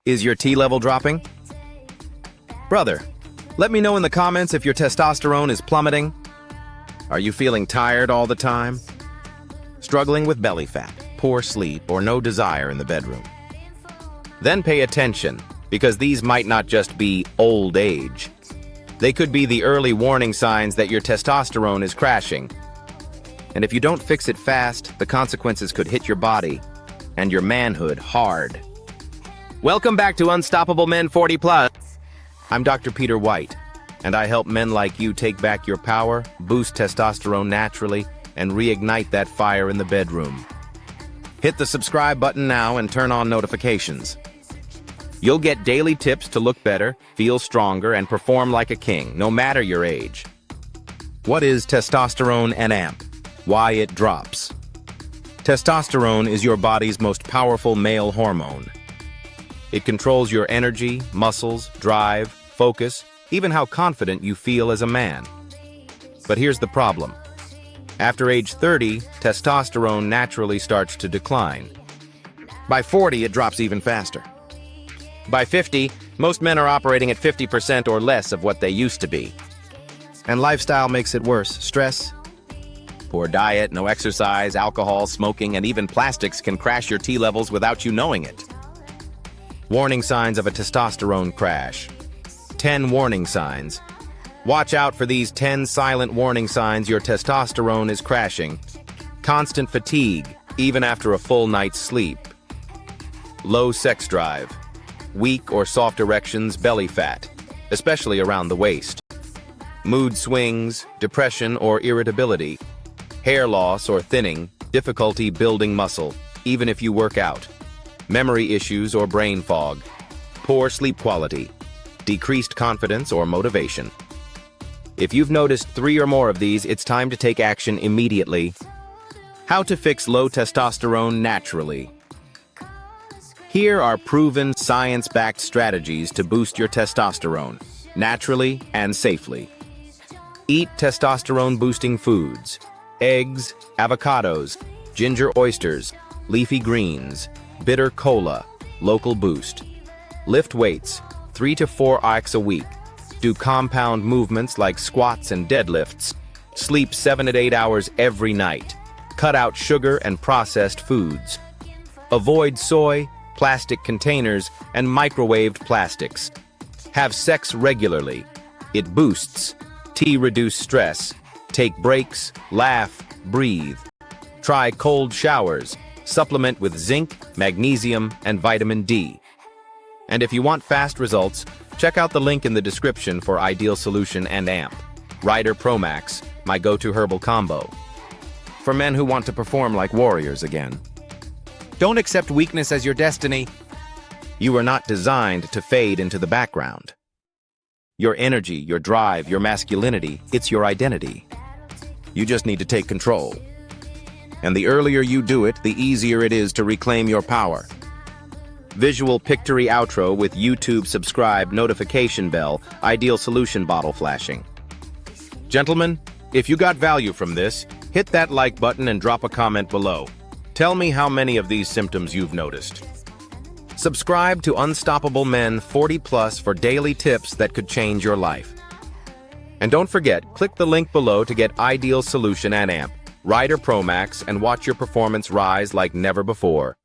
Is your T level dropping? Brother, let me know in the comments if your testosterone is plummeting. Are you feeling tired all the time? Struggling with belly fat, poor sleep, or no desire in the bedroom? Then pay attention, because these might not just be old age. They could be the early warning signs that your testosterone is crashing. And if you don't fix it fast, the consequences could hit your body and your manhood hard. Welcome back to Unstoppable Men 40 Plus. I'm Dr. Peter Whyte, and I help men like you take back your power, boost testosterone naturally, and reignite that fire in the bedroom. Hit the subscribe button now and turn on notifications. You'll get daily tips to look better, feel stronger, and perform like a king, no matter your age. What is testosterone and AMP? Why it drops? Testosterone is your body's most powerful male hormone. It controls your energy, muscles, drive, focus, even how confident you feel as a man. But here's the problem. After age 30, testosterone naturally starts to decline. By 40, it drops even faster. By 50, most men are operating at 50% or less of what they used to be. And lifestyle makes it worse. Stress, poor diet, no exercise, alcohol, smoking, and even plastics can crash your T levels without you knowing it. Warning signs of a testosterone crash. 10 warning signs. Watch out for these 10 silent warning signs your testosterone is crashing. Constant fatigue, even after a full night's sleep. Low sex drive. Weak or soft erections, belly fat, especially around the waist. Mood swings, depression or irritability. Hair loss or thinning, difficulty building muscle, even if you work out. Memory issues or brain fog. Poor sleep quality. Decreased confidence or motivation. If you've noticed 3 or more of these, it's time to take action immediately. How to fix low testosterone naturally. Here are proven, science-backed strategies to boost your testosterone, naturally and safely. Eat testosterone-boosting foods. Eggs, avocados, ginger oysters, leafy greens, bitter cola, local boost. Lift weights, 3 to 4 hours a week. Do compound movements like squats and deadlifts. Sleep 7 to 8 hours every night. Cut out sugar and processed foods. Avoid soy, plastic containers, and microwaved plastics. Have sex regularly. It boosts. Reduce stress. Take breaks, laugh, breathe. Try cold showers. Supplement with zinc, magnesium, and vitamin D. And if you want fast results, check out the link in the description for Ideal Solution and AMP. Rider Pro Max, my go-to herbal combo. For men who want to perform like warriors again. Don't accept weakness as your destiny. You are not designed to fade into the background. Your energy, your drive, your masculinity, it's your identity. You just need to take control. And the earlier you do it, the easier it is to reclaim your power. Visual pictory outro with YouTube subscribe notification bell, Ideal Solution bottle flashing. Gentlemen, if you got value from this, hit that like button and drop a comment below. Tell me how many of these symptoms you've noticed. Subscribe to Unstoppable Men 40 Plus for daily tips that could change your life. And don't forget, click the link below to get Ideal Solution and AMP, Rider Pro Max, and watch your performance rise like never before.